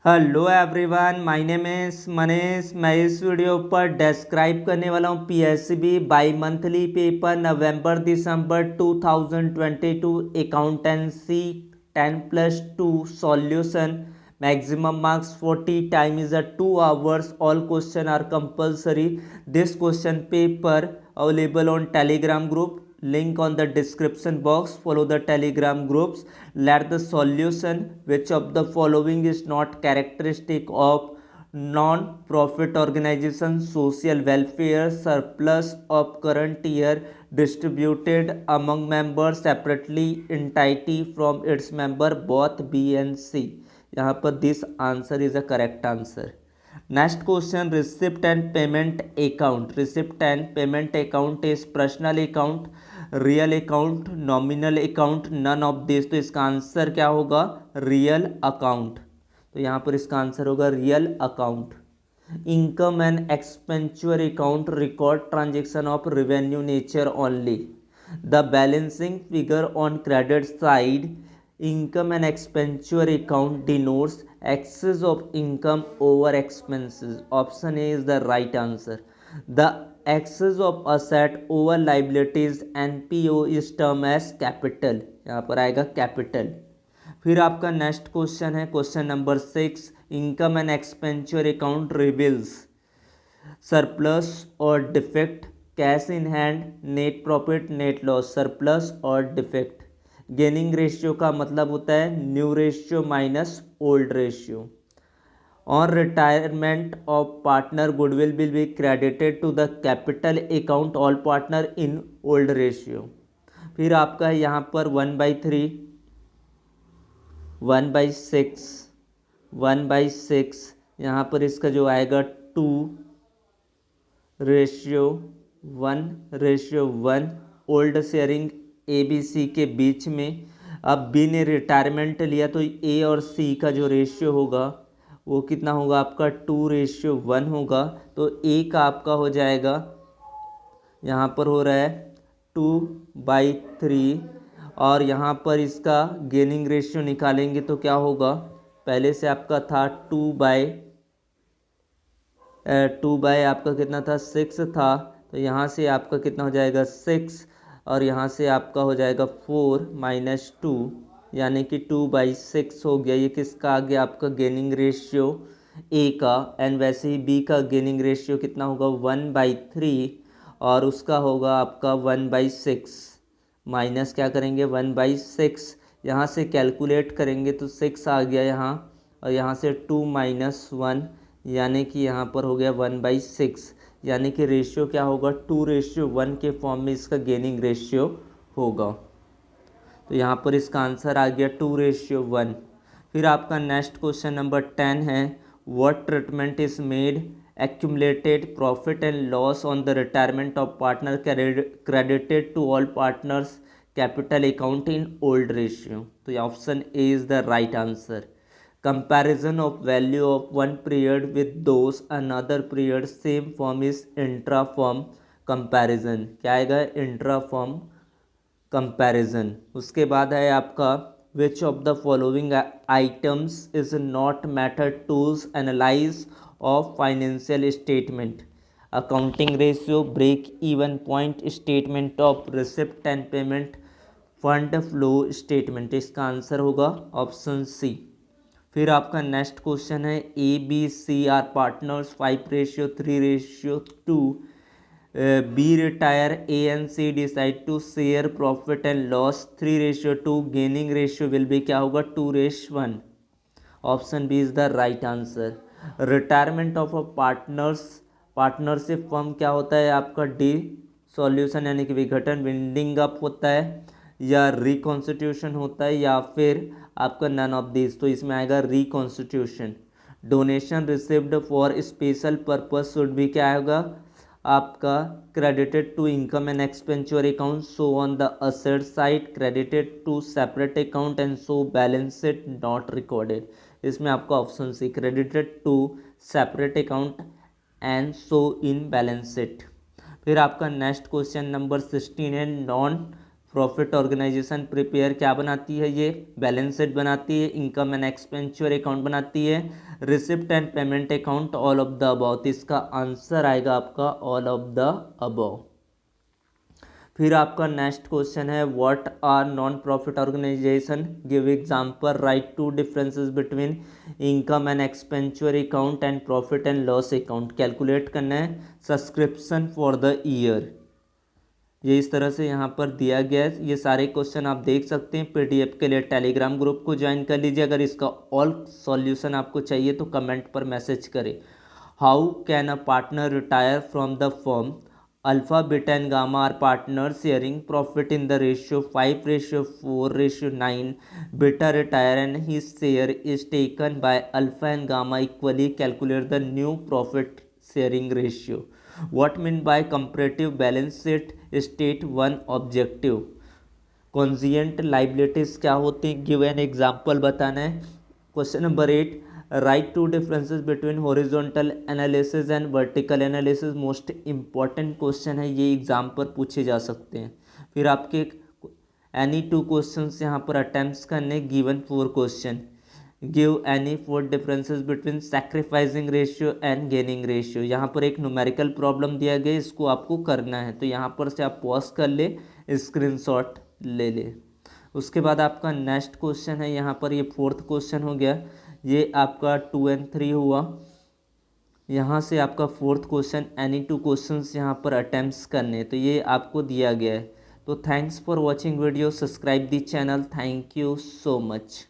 Hello everyone, my name is Manish. मैं इस video पर डिस्क्राइब करने वाला हूँ पीएसबी बाई मंथली पेपर नवंबर दिसंबर 2022 accountancy 10+2 solution. Maximum marks 40, time is 2 hours, all question are compulsory. This question paper available on Telegram group, link on the description box. Follow the telegram groups. Let the solution: which of the following is not characteristic of non-profit organization? Social welfare surplus of current year distributed among members separately entity from its member, both B and C. यहाँ पर this answer is a correct answer. Next question: receipt and payment account. Receipt and payment account is personal account, real account, nominal account, none of this. तो इसका answer क्या होगा? Real account. तो यहाँ पर इसका आंसर होगा real account. Income and expenditure account record transaction of revenue nature only. The balancing figure on credit side income and expenditure account denotes excess of income over expenses. Option A is the right answer. The excess of asset over liabilities NPO is term as capital. यहाँ पर आएगा capital. फिर आपका next question है question number 6। Income and expenditure account reveals surplus और deficit, cash in hand, net profit, net loss. Surplus और deficit. Gaining ratio का मतलब होता है new ratio minus old ratio. On retirement of partner, goodwill will be credited to the capital account, all partner in old ratio. फिर आपका है यहाँ पर 1/3, 1/6, 1/6। यहाँ पर इसका जो आएगा 2:1 old sharing A B C के बीच में। अब बी ने रिटायरमेंट लिया तो ए और सी का जो रेशियो होगा वो कितना होगा? आपका 2:1 होगा। तो ए का आपका हो जाएगा, यहाँ पर हो रहा है 2/3। और यहाँ पर इसका गेनिंग रेशियो निकालेंगे तो क्या होगा? पहले से आपका था 2/2 आपका कितना था? 6 था। तो यहाँ से आपका कितना हो जाएगा? 6। और यहाँ से आपका हो जाएगा 4 - 2, यानी कि 2/6 हो गया। ये किसका आ गया? आपका गेनिंग रेशियो ए का। एंड वैसे ही बी का गेनिंग रेशियो कितना होगा? 1/3। और उसका होगा आपका 1/6। माइनस क्या करेंगे? 1/6। यहाँ से कैलकुलेट करेंगे तो 6 आ गया यहाँ। और यहाँ से 2 - 1, यानी कि यहाँ पर हो गया 1/6। यानी कि रेशियो क्या होगा? 2:1 के फॉर्म में इसका गेनिंग रेशियो होगा। तो यहाँ पर इसका आंसर आ गया 2:1। फिर आपका नेक्स्ट क्वेश्चन नंबर 10 है। What treatment is made accumulated profit and loss on the retirement of partner credited to all partners capital account in old ratio? तो option A is the right answer. Comparison of value of one period with those another period same form is intra form comparison. क्या आएगा? Intra form comparison. उसके बाद है आपका which of the following items is not method tools analyse of financial statement? Accounting ratio, break even point, statement of receipt and payment, fund flow statement. इसका answer होगा option C. फिर आपका next question है A B C are partners 5:3:2। B retire, A and C decide to share profit and loss 3:2। Gaining ratio will be क्या होगा? 2:1। Option B is the right answer. Retirement of a partnership firm क्या होता है? आपका D solution यानी कि विघटन, winding up होता है, या रिकॉन्स्टिट्यूशन होता है, या फिर आपका नन ऑफ दिस। तो इसमें आएगा reconstitution. Donation received for special purpose should भी क्या होगा? आपका credited to income and expenditure account, so on the asset side, credited to separate account and so balance sheet not recorded. इसमें आपका option C credited to separate account and so in balance sheet. फिर आपका next question number 16 है। Non profit organisation prepare क्या बनाती है, ये balance sheet बनाती है, इनकम एंड एक्सपेंडिचर अकाउंट बनाती है, receipt and payment account, all of the above. तो इसका आंसर आएगा आपका ऑल ऑफ द अबव। फिर आपका नेक्स्ट क्वेश्चन है what are non profit organisation, give example, write two differences between income and expenditure account and profit and loss account. Calculate करना है subscription for the year. ये इस तरह से यहाँ पर दिया गया है। ये सारे क्वेश्चन आप देख सकते हैं। पीडीएफ के लिए टेलीग्राम ग्रुप को ज्वाइन कर लीजिए। अगर इसका ऑल सॉल्यूशन आपको चाहिए तो कमेंट पर मैसेज करें। How can a partner retire from the firm, alpha beta and gamma are partner sharing profit in the ratio 5:4:9, beta retire and his share is taken by alpha and gamma equally, calculate the new profit sharing ratio. What mean by comparative balance sheet state one objective. Contingent liabilities क्या होती हैं, give an example बताना है। Question number 8, write two differences between horizontal analysis and vertical analysis. Most important question है, ये exam पर पूछे जा सकते हैं। फिर आपके एनी 2 क्वेश्चंस यहाँ पर अटेम्प्ट करने, given 4 question. Give any 4 differences between sacrificing ratio and gaining ratio. यहाँ पर एक न्यूमेरिकल प्रॉब्लम दिया गया, इसको आपको करना है, तो यहाँ पर से आप पॉज कर ले, स्क्रीनशॉट ले ले। उसके बाद आपका नेक्स्ट क्वेश्चन है, यहाँ पर ये 4th क्वेश्चन हो गया। ये आपका 2 and 3 हुआ। यहाँ से आपका 4th क्वेश्चन, एनी 2 क्वेश्चंस यहाँ पर अटेम्प्ट्स करने, तो ये आपको दिया गया है। तो thanks for watching video, subscribe the channel, thank you so much.